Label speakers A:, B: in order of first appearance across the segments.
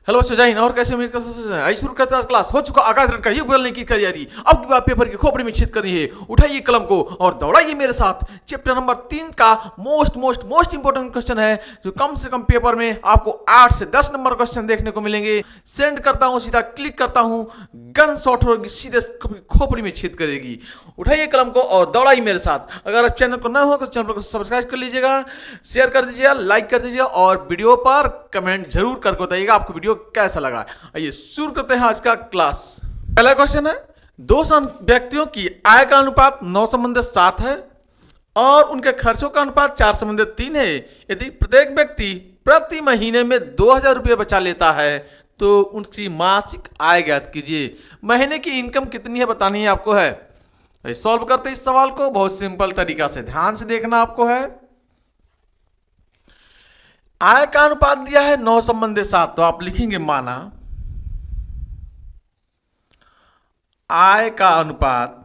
A: Hello बच्चों, जय हिंद। और कैसे उम्मीद कर सकते हैं। आइए शुरू करते हैं आज क्लास। हो चुका आकाश का ये बोलने की तैयारी। अब की बार पेपर की खोपड़ी में छेद करनी है। उठाइए कलम को और दौड़ाइए मेरे साथ। चैप्टर नंबर 3 का मोस्ट इंपोर्टेंट क्वेश्चन है, जो कम से कम पेपर में आपको 8 से 10 नंबर क्वेश्चन देखने को मिलेंगे। सेंड करता हूं, सीधा क्लिक करता हूं, गन शॉट होगी, सीधे खोपड़ी में छेद करेगी। उठाइए कलम को और दौड़ाइए मेरे साथ। अगर आप चैनल को नए हो तो चैनल को सब्सक्राइब कर लीजिएगा, शेयर कर दीजिएगा, लाइक कर दीजिएगा और वीडियो पर कमेंट जरूर करके बताइएगा आपको वीडियो कैसा लगा। आइए शुरू करते हैं आज का क्लास। पहला क्वेश्चन है, दो व्यक्तियों की आय का अनुपात 9:7 है और उनके खर्चों का अनुपात 4:3 है। यदि प्रत्येक व्यक्ति प्रति महीने में 2000 रुपये बचा लेता है तो उनकी मासिक आय ज्ञात कीजिए। महीने की इनकम कितनी है बतानी है आपको है। सॉल्व करते इस सवाल को बहुत सिंपल तरीका से, ध्यान से देखना आपको है। आय का अनुपात दिया है 9:7, तो आप लिखेंगे माना आय का अनुपात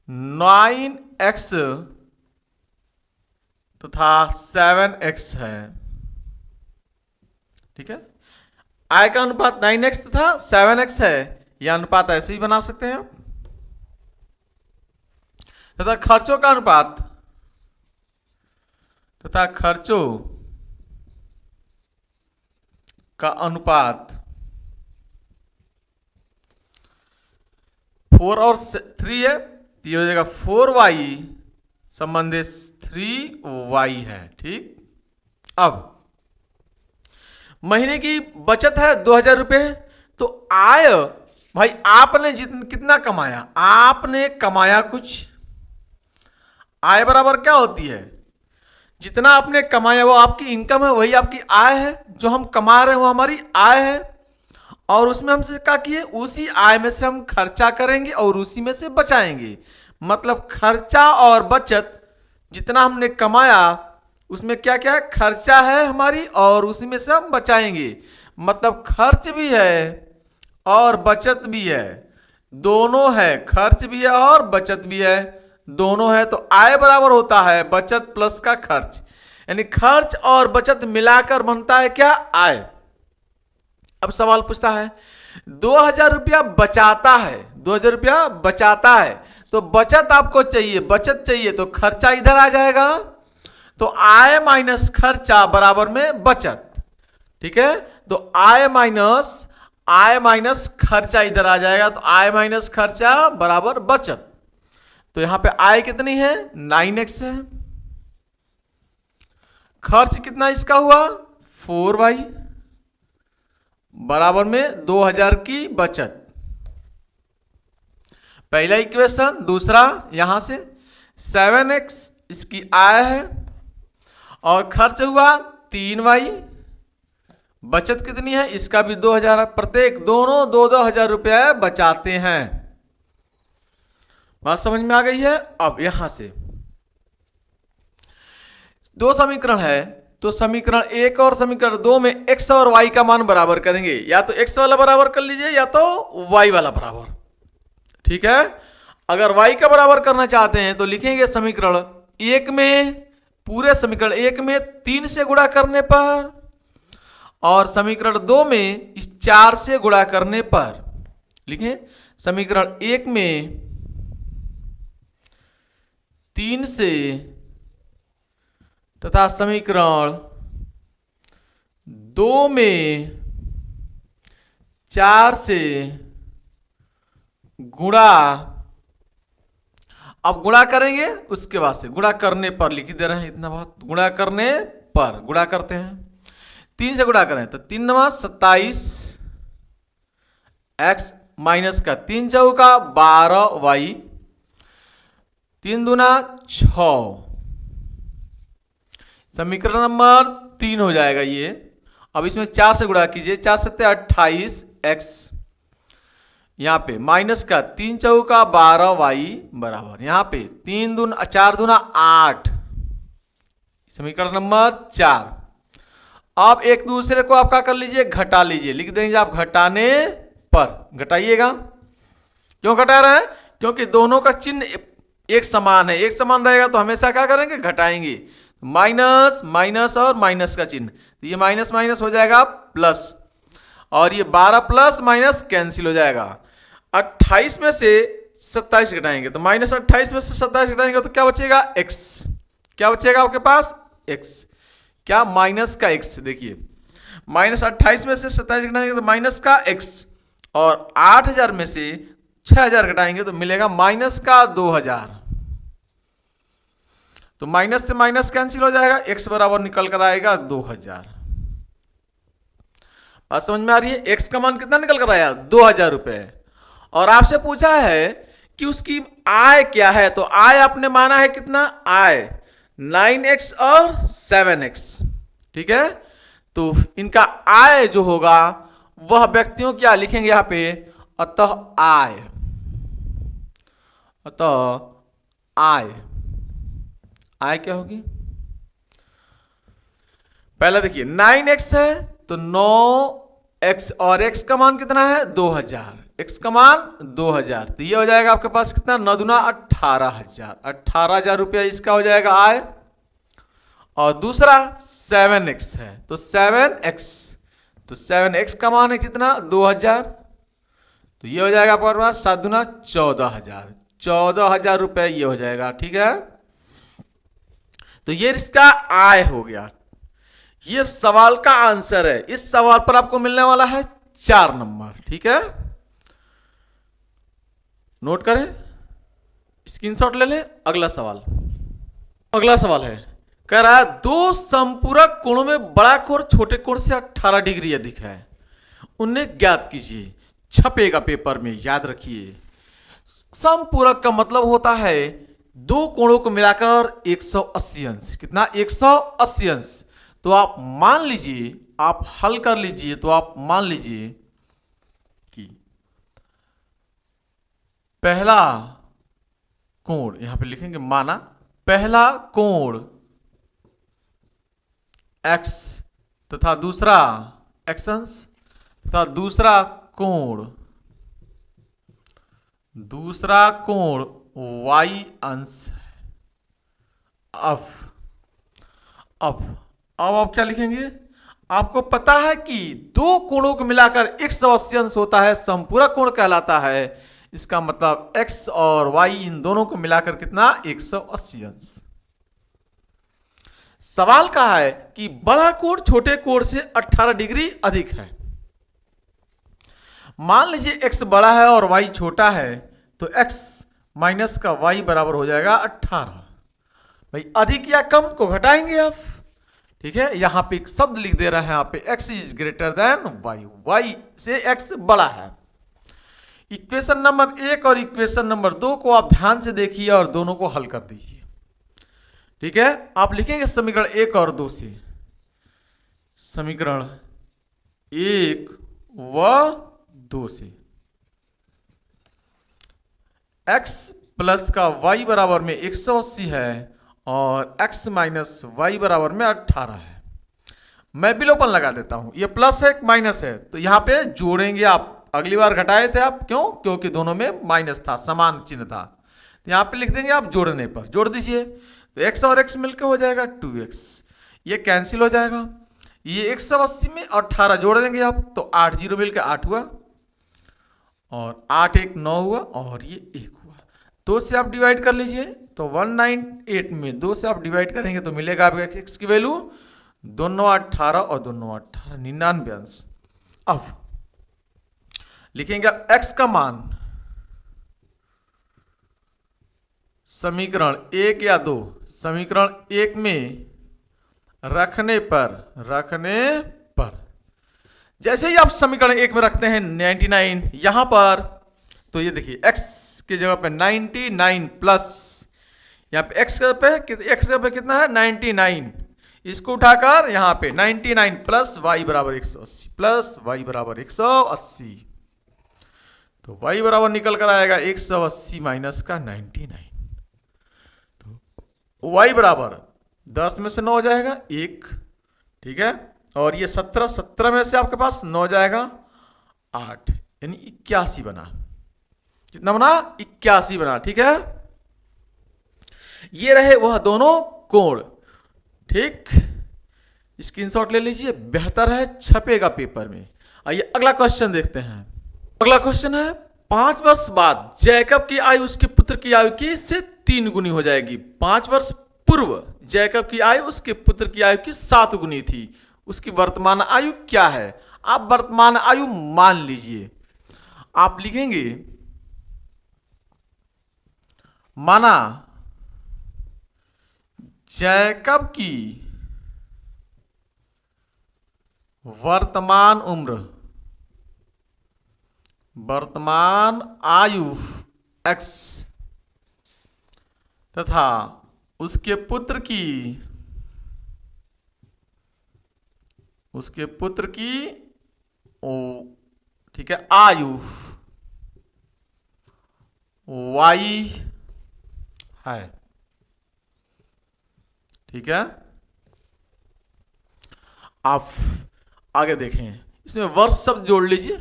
A: 9x तथा 7x है। ठीक है, आय का अनुपात 9x तथा 7x है। यह अनुपात ऐसे ही बना सकते हैं आप। तथा खर्चों का अनुपात - 4 और 3 है, तो ये हो जाएगा 4y संबंधित 3y है। ठीक, अब महीने की बचत है 2000 रुपये। तो आय भाई आपने कितना कमाया, आपने कमाया कुछ। आय बराबर क्या होती है, जितना आपने कमाया वो आपकी इनकम है, वही आपकी आय है। जो हम कमा रहे हैं वो हमारी आय है और उसमें हमसे क्या किए, उसी आय में से हम खर्चा करेंगे और उसी में से बचाएंगे। मतलब खर्चा और बचत, जितना हमने कमाया उसमें क्या क्या खर्चा है हमारी और उसी में से हम बचाएंगे। मतलब खर्च भी है और बचत भी है, दोनों है। खर्च भी है और बचत भी है, दोनों है। तो आय बराबर होता है बचत प्लस का खर्च, यानी खर्च और बचत मिलाकर बनता है क्या, आय। अब सवाल पूछता है 2000 रुपया बचाता है, 2000 रुपया बचाता है, तो बचत आपको चाहिए, बचत चाहिए तो खर्चा इधर आ जाएगा। तो आय माइनस खर्चा बराबर में बचत। ठीक है, तो आय माइनस खर्चा इधर आ जाएगा। तो आय माइनस खर्चा बराबर बचत। तो यहां पे आय कितनी है, 9x है। खर्च कितना इसका हुआ, 4y बराबर में 2000 की बचत। पहला इक्वेशन। दूसरा यहां से 7x इसकी आय है और खर्च हुआ 3y। बचत कितनी है, इसका भी 2000 है। प्रत्येक दोनों 2-2 रुपया बचाते हैं। बात समझ में आ गई है। अब यहां से दो समीकरण है, तो समीकरण 1 और समीकरण 2 में x और y का मान बराबर करेंगे। या तो x वाला बराबर कर लीजिए या तो y वाला बराबर। ठीक है, अगर y का बराबर करना चाहते हैं तो लिखेंगे समीकरण 1 में, पूरे समीकरण 1 में 3 से गुणा करने पर और समीकरण 2 में इस 4 से गुणा करने पर। लिखें समीकरण 1 में 3 से तथा समीकरण 2 में 4 से गुणा। अब गुणा करेंगे, उसके बाद से गुणा करने पर लिख दे रहे हैं, इतना बहुत। गुणा करने पर गुणा करते हैं, 3 से गुणा करें तो 3 9 27 x माइनस का 3 चौका 12y, 3 दूना 6। समीकरण नंबर 3 हो जाएगा ये। अब इसमें 4 से गुणा कीजिए, 4 7 28 x, यहां पे माइनस का 3 चौका 12y बराबर, यहां पे 4 दूना 8। समीकरण नंबर 4। अब एक दूसरे को आप क्या कर लीजिए, घटा लीजिए। लिख देंगे आप घटाने पर, घटाइएगा। क्यों घटा रहे हैं, क्योंकि दोनों का चिन्ह एक समान है। एक समान रहेगा तो हमेशा क्या करेंगे, घटाएंगे। माइनस माइनस और माइनस का चिन्ह, तो ये माइनस माइनस हो जाएगा प्लस, और ये 12 प्लस माइनस कैंसिल हो जाएगा। 28 में से 27 घटाएंगे तो माइनस 28 में से 27 घटाएंगे तो क्या बचेगा, एक्स। क्या बचेगा आपके पास, एक्स। क्या, माइनस का एक्स। देखिए माइनस 28 में से 27 घटाएंगे तो माइनस का एक्स, और 8000 में से 6000 घटाएंगे तो मिलेगा माइनस का 2000। तो माइनस से माइनस कैंसिल हो जाएगा, एक्स बराबर निकल कर आएगा 2000। बात समझ में आ रही है। एक्स का मान कितना निकल कर आया, 2000 रुपए। और आपसे पूछा है कि उसकी आय क्या है, तो आय आपने माना है कितना, आय 9x और 7x। ठीक है, तो इनका आय जो होगा वह व्यक्तियों क्या लिखेंगे यहां पे, अतः आय, अतः आय। आय क्या होगी, पहला देखिए 9x है तो 9x और x का मान कितना है, 2000। x का मान 2000, तो ये हो जाएगा आपके पास कितना, 9 दूना 18,000। 18,000 रुपया इसका हो जाएगा आय। और दूसरा 7x है तो 7x, तो 7x का मान है कितना, 2000, तो ये हो जाएगा आपके पास 7 दूना 14,000। 14,000 रुपये ये हो जाएगा। ठीक है, तो ये इसका आय हो गया। ये सवाल का आंसर है। इस सवाल पर आपको मिलने वाला है 4 नंबर। ठीक है, नोट करें, स्क्रीनशॉट ले लें। अगला सवाल, अगला सवाल है, कह रहा है दो संपूरक कोणों में बड़ा कोण छोटे कोण से 18 डिग्री अधिक है, उन्हें ज्ञात कीजिए। छपेगा पेपर में, याद रखिए। संपूरक का मतलब होता है दो कोणों को मिलाकर 180 अंश। कितना, 180 अंश। तो आप मान लीजिए, आप हल कर लीजिए, तो आप मान लीजिए कि पहला कोण, यहां पे लिखेंगे माना, पहला कोण x तथा दूसरा x अंश तथा दूसरा कोण y अंश है। अब आप क्या लिखेंगे, आपको पता है कि दो कोणों को मिलाकर 180 अंश होता है, संपूरक कोण कहलाता है। इसका मतलब x और y इन दोनों को मिलाकर कितना, 180 अंश। सवाल कहा है कि बड़ा कोण छोटे कोण से 18 डिग्री अधिक है। मान लीजिए x बड़ा है और y छोटा है, तो x माइनस का y बराबर हो जाएगा 18। भाई अधिक या कम को घटाएंगे आप। ठीक है, यहां पे एक शब्द लिख दे रहे हैं, यहां पे x is greater than y से x बड़ा है। इक्वेशन नंबर 1 और इक्वेशन नंबर 2 को आप ध्यान से देखिए और दोनों को हल कर दीजिए। ठीक है, आप लिखेंगे समीकरण 1 और 2 से, समीकरण 1 व 2 से x प्लस का y बराबर में 180 है और x माइनस y बराबर में 18 है। मैं विलोपन लगा देता हूं, ये प्लस है माइनस है, तो यहां पे जोड़ेंगे आप। अगली बार घटाए थे आप, क्यों, क्योंकि दोनों में माइनस था, समान चिन्ह था। तो यहां पे लिख देंगे आप, जोड़ने पर जोड़ दीजिए, तो x और x मिलकर हो जाएगा 2x। ये कैंसिल हो जाएगा। ये 180 में 18 जोड़ देंगे आप, तो 8 जीरो मिलकर 8 हुआ, और 8 1 9 हुआ, और ये 1 हुआ। 2 से आप डिवाइड कर लीजिए, तो 198 में 2 से आप डिवाइड करेंगे तो मिलेगा आपको x की वैल्यू 2 9 18 और 2 9 18, 99 अंश। अब लिखेंगे आप x का मान समीकरण 1 या 2, समीकरण 1 में रखने पर जैसे ही आप समीकरण 1 में रखते हैं 99 यहां पर, तो ये देखिए x की जगह पे 99 प्लस, यहां पे x पे कितना है 99, इसको उठाकर यहां पे 99 प्लस y बराबर 180 प्लस y बराबर 180, तो y बराबर निकल कर आएगा 180 माइनस का 99। तो y बराबर 10 में से 9 हो जाएगा 1। ठीक है, और ये 17 में से आपके पास 9 जाएगा 8, यानी 81 बना। कितना बना, 81 बना। ठीक है, ये रहे वह दोनों कोण ठीक, स्क्रीनशॉट ले लीजिए, बेहतर है छपेगा पेपर में। आइए अगला क्वेश्चन देखते हैं। अगला क्वेश्चन है 5 वर्ष बाद जैकब की आयु उसके पुत्र की आयु की से 3 गुनी हो जाएगी। 5 वर्ष पूर्व जैकब की आयु उसके पुत्र की आयु की 7 गुनी थी, उसकी वर्तमान आयु क्या है? आप वर्तमान आयु मान लीजिए, आप लिखेंगे माना जैकब की वर्तमान उम्र, वर्तमान आयु x तथा उसके पुत्र की ठीक है आयु y है। ठीक है, आप आगे देखें, इसमें वर्ष शब्द जोड़ लीजिए।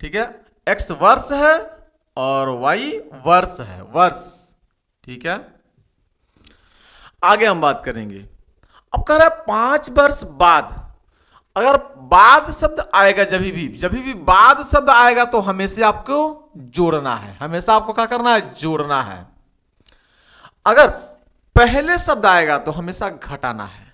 A: ठीक है, x वर्ष है और y वर्ष है, वर्ष। ठीक है, आगे हम बात करेंगे। अब कह रहा है 5 वर्ष बाद, अगर बाद शब्द आएगा, जब भी बाद शब्द आएगा तो हमेशा आपको जोड़ना है, हमेशा आपको क्या करना है? जोड़ना है। अगर पहले शब्द आएगा तो हमेशा घटाना है।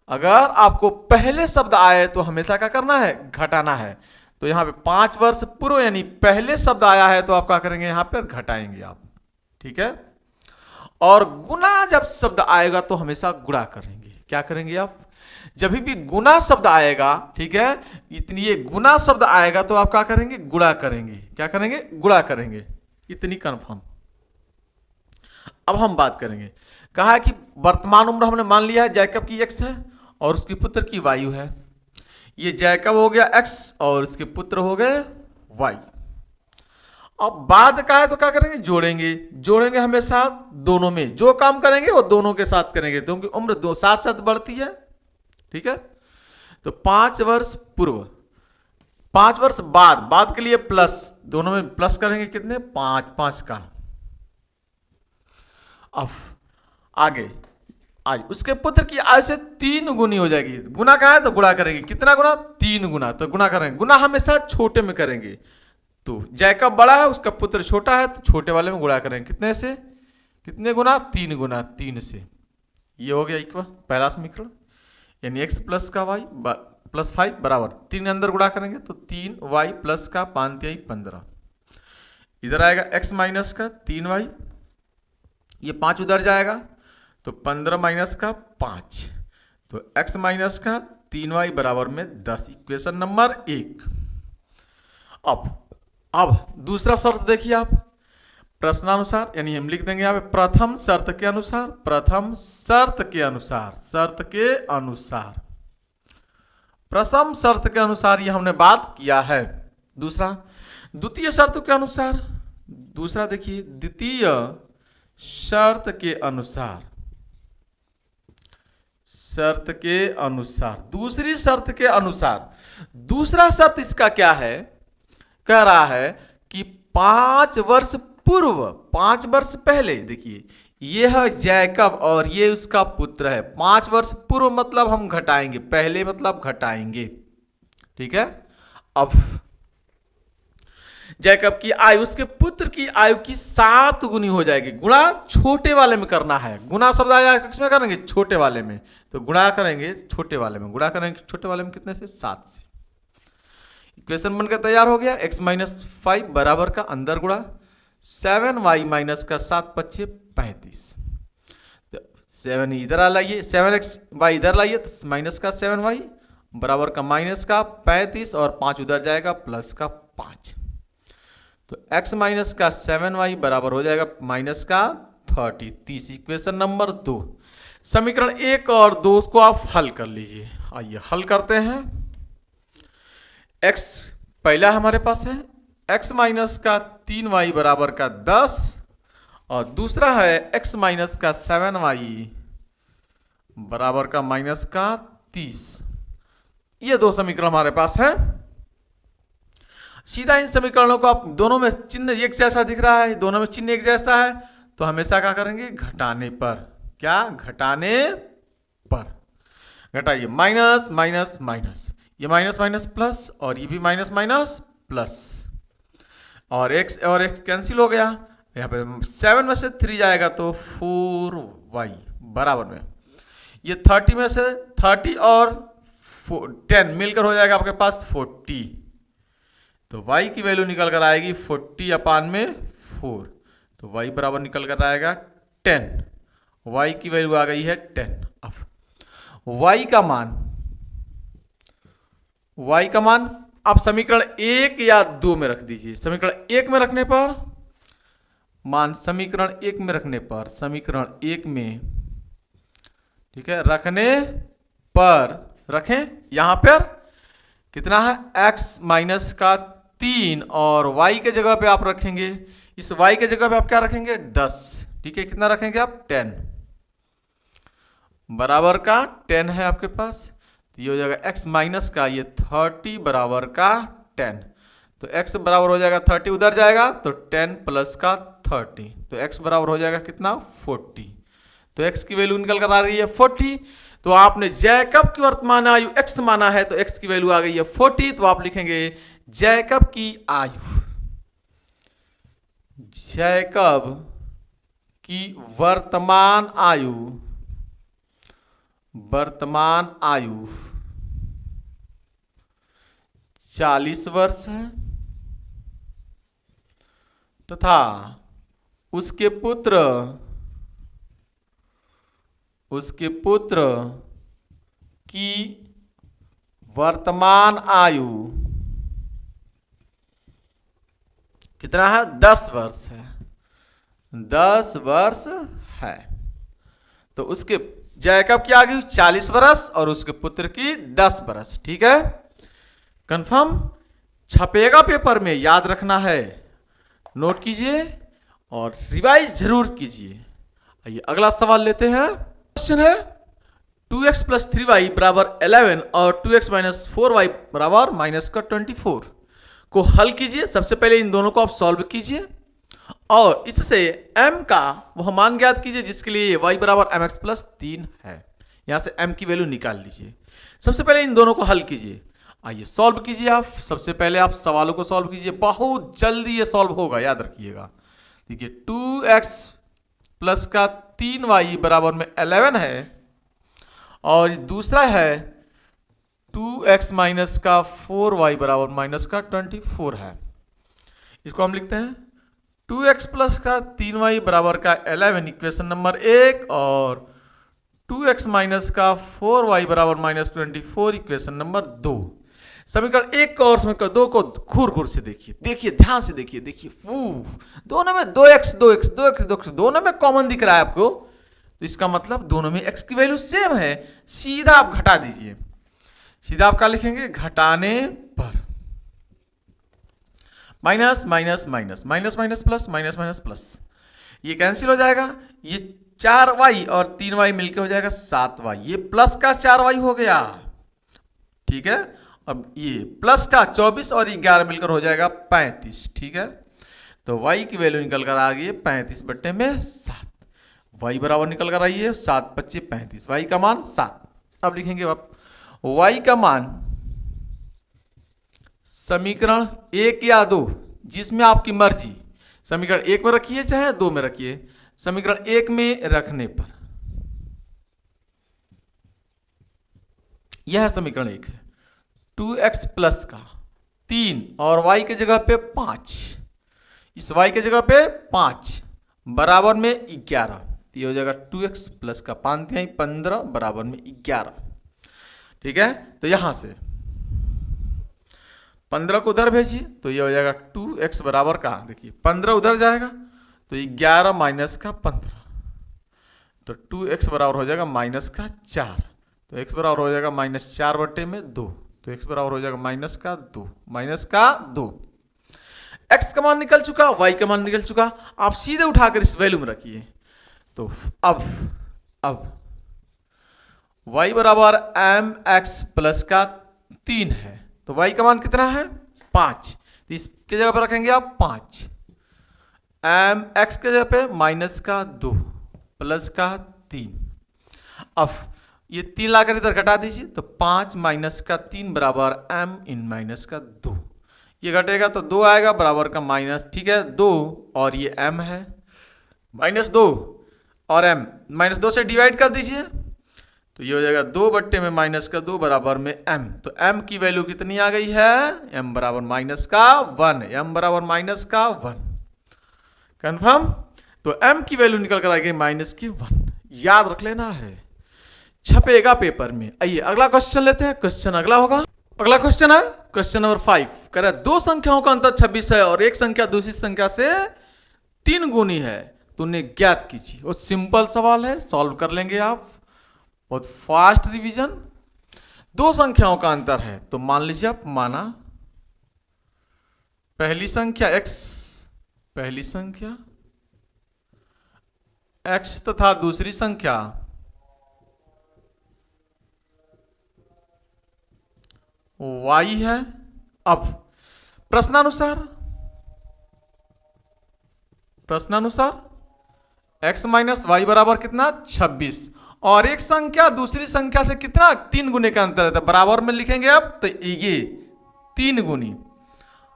A: अगर आपको पहले शब्द आए तो हमेशा क्या करना है? घटाना है। तो यहां पे 5 वर्ष पूर्व यानी पहले शब्द आया है तो आप क्या करेंगे? यहां पर घटाएंगे आप। ठीक है, और गुना जब शब्द आएगा तो हमेशा गुणा करेंगे। क्या करेंगे आप? जब भी गुना शब्द आएगा, ठीक है, इतनी ये गुना शब्द आएगा तो आप क्या करेंगे? गुणा करेंगे। क्या करेंगे? गुणा करेंगे। इतनी कंफर्म। अब हम बात करेंगे, कहा है कि वर्तमान उम्र हमने मान लिया है जैकब की x है और उसके पुत्र की वायु है। ये जैकब हो गया x और इसके पुत्र हो गए y। अब बाद का है तो क्या करेंगे? जोड़ेंगे हमेशा दोनों में, जो काम करेंगे वो दोनों के साथ करेंगे क्योंकि उम्र दो साथ साथ बढ़ती है। ठीक है, तो 5 वर्ष पूर्व, 5 वर्ष बाद के लिए प्लस, दोनों में प्लस करेंगे कितने? 5 का। अब आगे आज उसके पुत्र की आयु से 3 गुनी हो जाएगी। गुना का है तो गुणा करेंगे, कितना गुना? 3 गुना। तो गुना करेंगे, गुना हमेशा छोटे में करेंगे। तो जैकब बड़ा है, उसका पुत्र छोटा है, तो छोटे वाले में गुणा करेंगे। कितने से? कितने गुना? 3 गुना। 3 से ये हो गया इक्वल पहला समीकरण, यानी x प्लस का y प्लस 5 बराबर 3 अंदर गुणा करेंगे तो 3y प्लस का 5 3 15। इधर आएगा x माइनस का 3y, ये 5 उधर जाएगा तो 15 माइनस का 5, तो x माइनस का 3y बराबर में 10। Equation number 1। अब दूसरा शर्त देखिए आप, प्रश्नानुसार, यानी हम लिख देंगे यहाँ पे प्रथम शर्त के अनुसार, प्रथम शर्त के अनुसार, शर्त के अनुसार, प्रथम शर्त के अनुसार ये हमने बात किया है। दूसरा द्वितीय शर्त के अनुसार, दूसरा देखिए द्वितीय शर्त के अनुसार, शर्त के अनुसार, दूसरी शर्त के अनुसार। दूसरा शर्त इसका क्या है? कह रहा है कि 5 वर्ष पूर्व, 5 वर्ष पहले, देखिए यह जैकब और ये उसका पुत्र है। 5 वर्ष पूर्व मतलब हम घटाएंगे, पहले मतलब घटाएंगे। ठीक है, अब जैकब की आयु उसके पुत्र की आयु की 7 गुनी हो जाएगी। गुणा छोटे वाले में करना है, गुणा शब्द आया किसमें करेंगे? छोटे वाले में। तो गुणा करेंगे छोटे वाले में, गुणा करेंगे छोटे वाले में कितने से? 7 से। इक्वेशन बनकर तैयार हो गया। x माइनस 5 बराबर का अंदर गुणा 7y माइनस का 7 5 35, 7 इधर लाइए, 7xy इधर लाइए तो माइनस का 7y बराबर का माइनस का 35 और 5 उधर जाएगा प्लस का 5, तो x माइनस का 7y बराबर हो जाएगा माइनस का 30। 30 इक्वेशन नंबर 2। समीकरण 1 और 2 को आप हल कर लीजिए। आइए हल करते हैं। x पहला हमारे पास है x माइनस का 3y बराबर का 10 और दूसरा है x माइनस का 7y बराबर का माइनस का 30। ये 2 समीकरण हमारे पास है। सीधा इन समीकरणों को आप दोनों में चिन्ह एक जैसा दिख रहा है, दोनों में चिन्ह एक जैसा है, तो हमेशा क्या करेंगे? घटाने पर। क्या? घटाने पर। घटाइए, माइनस माइनस माइनस, ये माइनस माइनस प्लस और ये भी माइनस माइनस प्लस, और x कैंसिल हो गया। यहाँ पे 7 में से 3 जाएगा तो 4y बराबर में, ये 30 में से 30 और 10 मिलकर हो जाएगा आपके पास 40। तो y की वैल्यू निकल कर आएगी 40 अपान में 4, तो y बराबर निकल कर आएगा 10। y की वैल्यू आ गई है 10। अब y का मान आप समीकरण 1 या 2 में रख दीजिए। समीकरण 1 में रखने पर मान, समीकरण 1 में रखने पर, समीकरण 1 में, ठीक है, रखने पर रखें, यहां पर कितना है x माइनस का 3 और y के जगह पे आप रखेंगे, इस y के जगह पे आप क्या रखेंगे 10, ठीक है, कितना रखेंगे आप 10 बराबर का 10 है आपके पास, तो ये हो जाएगा x माइनस का ये 30 बराबर का 10, तो x बराबर हो जाएगा 30, उधर जाएगा तो 10 प्लस का 30, तो x बराबर हो जाएगा कितना 40, तो x की वैल्यू निकल कर आ रही है 40। तो आपने जैकब की वर्तमान आयु x माना है, तो x की वैल्यू आ गई है 40, तो आप लिखेंगे जैकब की आयु, जैकब की वर्तमान आयु 40 वर्ष है, तथा उसके पुत्र की वर्तमान आयु कितना है 10 वर्ष है, 10 वर्ष है। तो उसके जैकब की आयु 40 वर्ष और उसके पुत्र की 10 वर्ष, ठीक है, कंफर्म। छपेगा पेपर में, याद रखना है, नोट कीजिए और रिवाइज जरूर कीजिए। आइए अगला सवाल लेते हैं। क्वेश्चन है 2x प्लस 3y बराबर 11 और 2x माइनस 4y बराबर माइनस का 24 को हल कीजिए। सबसे पहले इन दोनों को आप सॉल्व कीजिए और इससे m का वह मान ज्ञात कीजिए जिसके लिए y बराबर mx प्लस 3 है। यहां से m की वैल्यू निकाल लीजिए। सबसे पहले इन दोनों को हल कीजिए। आइए सॉल्व कीजिए आप। सबसे पहले आप सवालों को सॉल्व कीजिए, बहुत जल्दी ये सॉल्व होगा, याद रखिएगा। देखिए 2x प्लस का 3y बराबर में 11 है और दूसरा है 2x माइनस का 4y बराबर माइनस का 24 है। इसको हम लिखते हैं 2x प्लस का 3y बराबर का 11 इक्वेशन नंबर 1 और 2x माइनस का 4y बराबर माइनस 24 इक्वेशन नंबर 2। समीकरण 1 को और समीकरण 2 को घूर घूर से देखिए, ध्यान से देखिए। दोनों में 2x दोनों में कॉमन दिख रहा है आपको, तो इसका मतलब दोनों में x की वैल्यू सेम है। सीधा आप घटा दीजिए। सीधा आप क्या लिखेंगे, घटाने पर minus minus minus minus minus plus minus minus plus, ये कैंसिल हो जाएगा। ये 4y और 3y मिलकर हो जाएगा 7y, ये प्लस का 4y हो गया, ठीक है। अब ये प्लस का 24 और 11 मिलकर हो जाएगा 35, ठीक है। तो y की वैल्यू निकल कर आ गई है 35 बट्टे में 7। y बराबर निकल कर आई है 7 25 35, y का मान 7। अब लिखेंगे आप y का मान समीकरण 1 या 2 जिसमें आपकी मर्जी, समीकरण 1 में रखिए चाहे 2 में रखिए। समीकरण 1 में रखने पर यह समीकरण 1 है, 2x प्लस का 3 और y के जगह पे 5, इस y के जगह पे 5 बराबर में 11, तो ये हो जाएगा 2x प्लस का 5 तिहाई 15 बराबर में 11, ठीक है। तो यहां से 15 को उधर भेजिए तो ये हो जाएगा 2x बराबर का, देखिए 15 उधर जाएगा तो 11 माइनस का 15, तो 2x बराबर हो जाएगा माइनस का 4, तो x बराबर हो जाएगा माइनस 4 बट्टे में 2, तो x बराबर हो जाएगा माइनस का 2। x का मान निकल चुका, y का मान निकल चुका। आप सीधे उठाकर इस वैल्यू में रखिए। तो अब y बराबर mx प्लस का 3 है, तो y का मान कितना है 5, तो इसके जगह पर रखेंगे आप 5, mx के जगह पे माइनस का 2 प्लस का 3। अब ये 3 लाकर इधर घटा दीजिए, तो 5 माइनस का 3 बराबर m इन माइनस का 2। ये घटेगा तो 2 आएगा बराबर का माइनस, ठीक है 2, और ये m है माइनस 2 और m माइनस 2 से डिवाइड कर दीजिए, तो ये हो जाएगा 2 बट्टे में माइनस का 2 बराबर में m। तो m की वैल्यू कितनी आ गई है, m बराबर माइनस का 1, m बराबर माइनस का 1। कंफर्म। तो m की वैल्यू निकल कर आ गई माइनस की 1, याद रख लेना है, छपेगा पेपर में। आइए अगला क्वेश्चन लेते हैं। क्वेश्चन अगला होगा, अगला क्वेश्चन है क्वेश्चन नंबर 5। कह रहा है दो संख्याओं का अंतर 26 है और एक संख्या दूसरी संख्या से 3 गुनी है, तो उन्हें ज्ञात कीजिए। और सिंपल सवाल है, सॉल्व कर लेंगे आप, बहुत फास्ट रिवीजन। दो संख्याओं का अंतर है, तो मान लीजिए आप, माना पहली संख्या x, पहली संख्या x तथा दूसरी संख्या y है। अब प्रश्नानुसार x माइनस वाई बराबर कितना 26, और एक संख्या दूसरी संख्या से कितना 3 गुने का अंतर है, तो बराबर में लिखेंगे अब, तो ये 3 गुनी,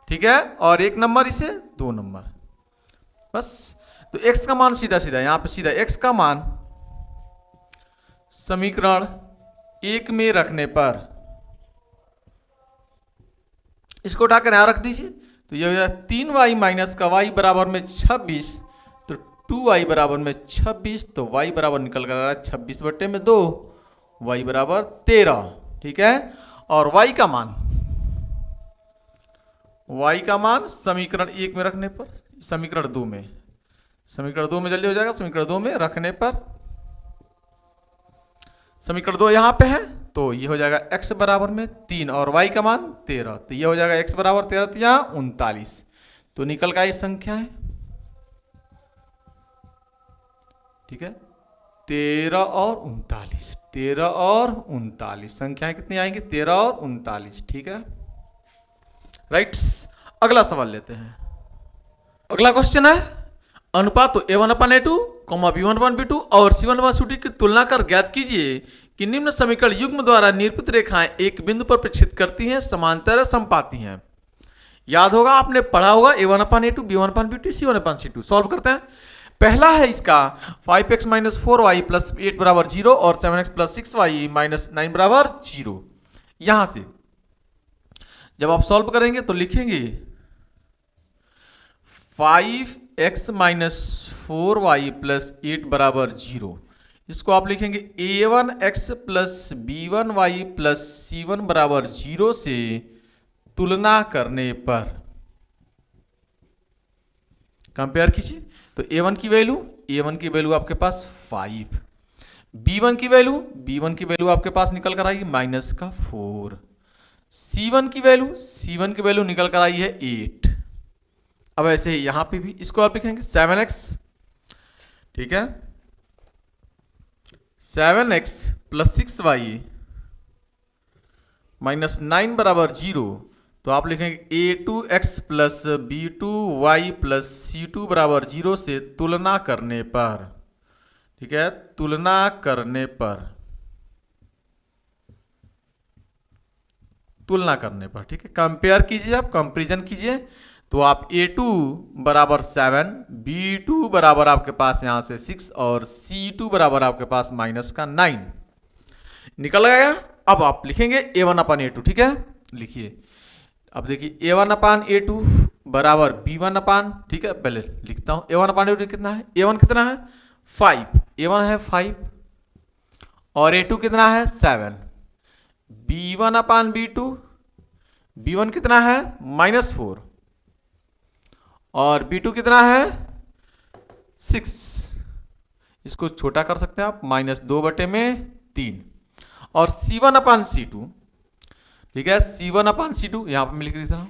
A: ठीक है, और एक नंबर इसे 2 नंबर, बस। तो x का मान सीधा सीधा यहां पे सीधा x का मान समीकरण 1 में रखने पर, इसको उठाकर यहां रख दीजिए, तो ये हो जाए 3y माइनस का y बराबर में 26, तो 2y बराबर में 26, तो y बराबर निकल कर आ रहा है 26 बट्टे में 2, y बराबर 13, ठीक है। और y का मान समीकरण 1 में रखने पर, समीकरण 2 में जल्दी हो जाएगा, समीकरण 2 में रखने पर, समीकरण 2 यहां पे है, तो ये हो जाएगा x बराबर में 3 और y का मान 13, तो ये हो जाएगा x बराबर 13 तो यहाँ 39, तो निकल का ये संख्या है, ठीक है, 13 और 39, 13 और 39 संख्याएं कितनी आएंगी, 13 और 39, ठीक है, राइट। अगला सवाल लेते हैं। अगला क्वेश्चन है, अनुपात तो a1/a2, b1/b2 और c1/c2 की तुलना कर ज्ञात कीजिए कि निम्न समीकरण युग्म द्वारा निरूपित रेखाएं एक बिंदु पर प्रक्षेपित करती हैं, समांतर संपाती हैं। याद होगा, आपने पढ़ा होगा a1/a2, b1/b2, c1/c2। सॉल्व करते हैं। पहला है इसका 5x - 4y + 8 बराबर 0 और 7x + 6y - 9 बराबर 0। यहां से जब आप सॉल्व करेंगे तो लिखेंगे 5x - 4y + 8 बराबर 0। इसको आप लिखेंगे a1x + b1y + c1 बराबर 0 से तुलना करने पर। कंपेयर कीजिए, तो a1 की वैल्यू आपके पास 5, b1 की वैल्यू आपके पास निकल कर आएगी -4, c1 की वैल्यू निकल कर आई है 8। अब ऐसे ही यहां पे भी इसको आप लिखेंगे 7x, ठीक है, 7x + 6y - 9 बराबर 0, तो आप लिखेंगे a2x + b2y + c2 बराबर 0 से तुलना करने पर, ठीक है, तुलना करने पर, ठीक है। कंपेयर कीजिए, आप कंपैरिजन कीजिए, तो आप a2 बराबर 7, b2 बराबर आपके पास यहां से 6 और c2 बराबर आपके पास -9 निकल गया। अब आप लिखेंगे a1/a2, ठीक है, लिखिए। अब देखिए a1/a2 बराबर b1, ठीक है, पहले लिखता हूं a1/a2 कितना है, a1 कितना है 5, a1 है 5 और a2 कितना है 7, b1 कितना है -4 और b2 कितना है 6, इसको छोटा कर सकते हैं आप, -2/3 और c1/c2, ठीक है, c1/c2 यहां पर मैं लिख देता हूं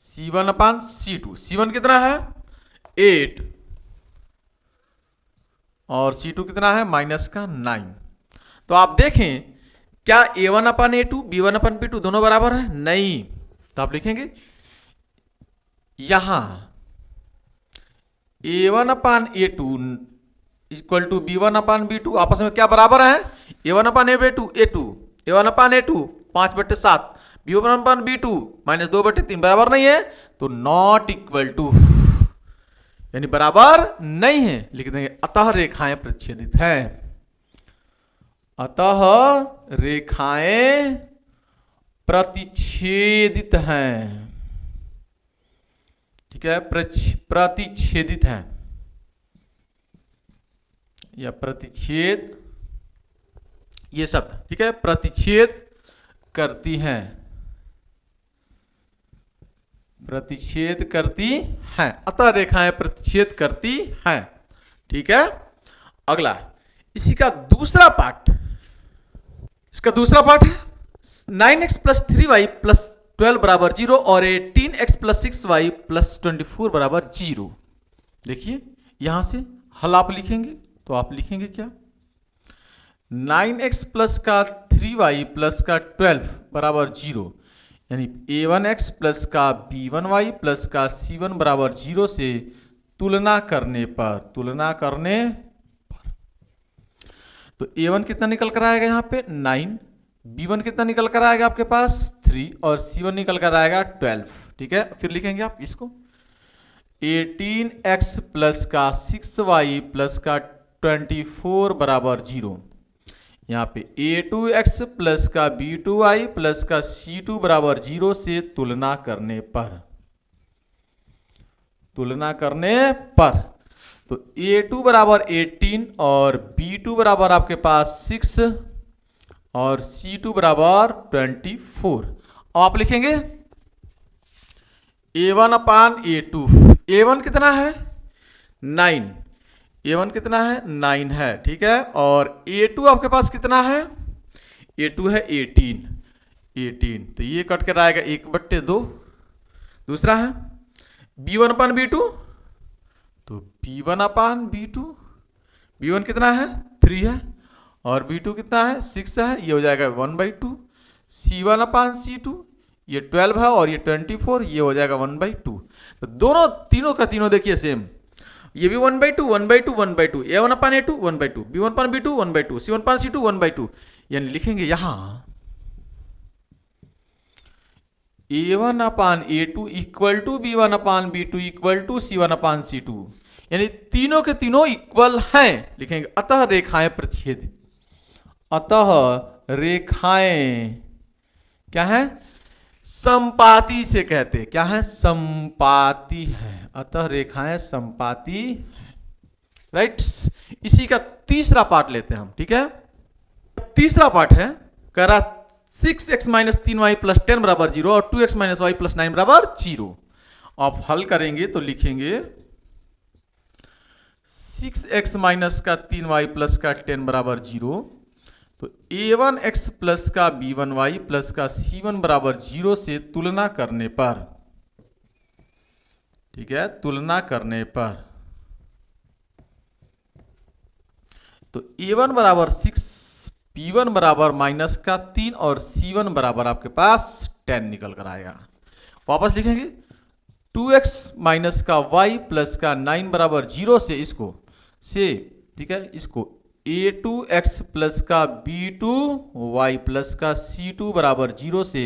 A: c1/c2, c1 कितना है 8 और c2 कितना है -9। तो आप देखें क्या a1/a2 b1/b2 दोनों बराबर है, नहीं, तो आप लिखेंगे यहां a1/a2 equal to B1 upon B2 आपस में क्या बराबर है, A1 upon A2 A1 upon A2 5/7 B1 upon B2 -2/3 बराबर नहीं है, तो नॉट इक्वल टू यानी बराबर नहीं है, लिख देंगे अतः रेखाएं प्रतिच्छेदित हैं, अतः रेखाएं प्रतिच्छेदित हैं, ठीक है, प्रतिच्छेदित हैं या प्रतिच्छेद ये शब्द, ठीक है, प्रतिच्छेद करती हैं, प्रतिच्छेद करती हैं, अतः रेखाएं प्रतिच्छेद करती हैं, ठीक है। अगला इसी का दूसरा पार्ट, इसका दूसरा पार्ट है 9x + 3y + 12 बराबर 0 और 18x + 6y + 24 बराबर 0। देखिए यहां से हल आप लिखेंगे तो आप लिखेंगे क्या, 9x + का 3y + का 12 बराबर 0 यानी a1x + का b1y + का c1 बराबर 0 से तुलना करने पर तो a1 कितना निकल कर आएगा यहाँ पे 9, b1 कितना निकल कर आएगा आपके पास 3 और c1 निकल कर आएगा 12, ठीक है। फिर लिखेंगे आप इसको 18x + का 6y + का 24 बराबर 0, यहाँ पे a2x + का b2y + का c2 बराबर 0 से तुलना करने पर तो a2 बराबर 18 और b2 बराबर आपके पास 6 और c2 बराबर 24। अब आप लिखेंगे a1 अपान a2, a1 कितना है 9, a1 कितना है 9 है, ठीक है, और a2 आपके पास कितना है, a2 है 18, तो ये कट कर आएगा 1/2। दूसरा है b1 अपान b2, तो b1 अपान b2, b1 कितना है 3 है और b2 कितना है 6 है, ये हो जाएगा 1/2। c1 अपान c2 ये 12 है और ये 24, ये हो जाएगा 1/2। तो दोनों तीनों का तीनों देखिए सेम, ये भी 1/2 1/2 1/2, a1 upon a2 1/2, b1 upon b2 1/2, c1 upon c2 1/2, यानी लिखेंगे यहां a1 upon a2 equal to b1 upon b2 equal to c1 upon c2, यानी तीनों के तीनों इक्वल हैं। लिखेंगे अतः रेखाएं प्रतिच्छेदित, अतः रेखाएं क्या है संपाती से कहते हैं, क्या है संपाती है, अतः रेखाएं संपाती है, राइट। इसी का तीसरा पार्ट लेते हैं हम, ठीक है। तीसरा पार्ट है करा 6x - 3y + 10 बराबर 0 और 2x - y + 9 बराबर 0। आप हल करेंगे तो लिखेंगे 6x - का 3y + का 10 बराबर 0, तो a1x + का b1y + का c1 बराबर 0 से तुलना करने पर, ठीक है, तुलना करने पर तो a1 बराबर 6, b1 बराबर -3 और c1 बराबर आपके पास 10 निकल कर आएगा। वापस लिखेंगे 2x - का y + का 9 बराबर 0 से इसको से, ठीक है, इसको a2x + का b2y + का c2 बराबर 0 से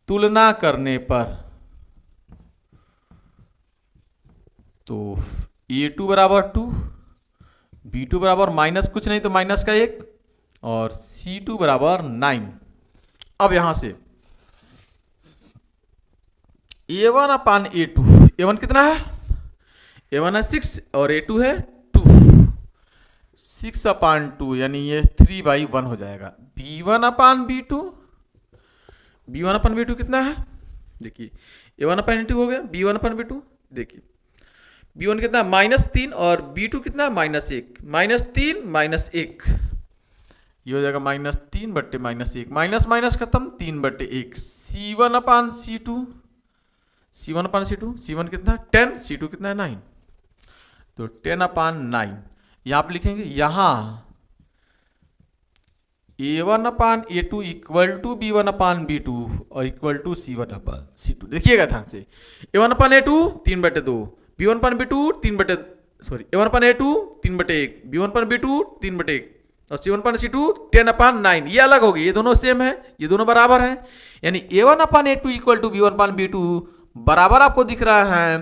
A: तुलना करने पर तो a2 बराबर 2, b2 बराबर माइनस कुछ नहीं तो माइनस का 1 और c2 बराबर 9। अब यहां से a1 अपान a2, a1 कितना है a1 है 6 और a2 है 2, 6 अपान 2 यानी ये 3/1 हो जाएगा। b1 upon b2, b1 upon b2 कितना है देखिए a1 अपान a2 हो गया, b1 अपान b2 देखिए b1 कितना -3 और b2 कितना -1, -3 -1 ये हो जाएगा -3 बट्टे -1, माइनस माइनस खत्म 3/1। c1 upon c2, c1 upon c2, c1 कितना 10, c2 कितना है 9, तो 10 अपान 9 यहां आप लिखेंगे। यहां a1 upon a2 equal to b1 upon b2 और equal to c1 upon c2। देखिएगा ध्यान से a1 upon a2 3/2, b1 upon b2 3/2, sorry A1/A2 3/1, B1/B2 3/1 और C1/C2 10/9। ये अलग होगी, ये दोनों सेम है, ये दोनों बराबर हैं, यानी A1/A2 इक्वल टू B1/B2 बराबर आपको दिख रहा है,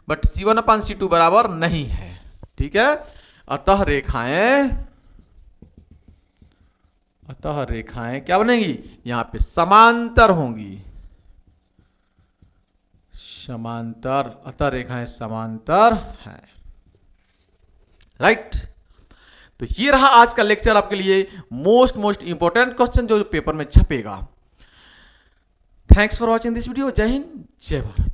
A: बट C1/C2 बराबर नहीं है। ठीक है, अतः रेखाएं क्या बनेगी, यहां पे समांतर होंगी, समांतर, अतः रेखाएं समांतर हैं। राइट, तो ये रहा आज का लेक्चर आपके लिए, मोस्ट इंपॉर्टेंट क्वेश्चन जो पेपर में छपेगा। Thanks for watching this video. जय हिंद, जय भारत।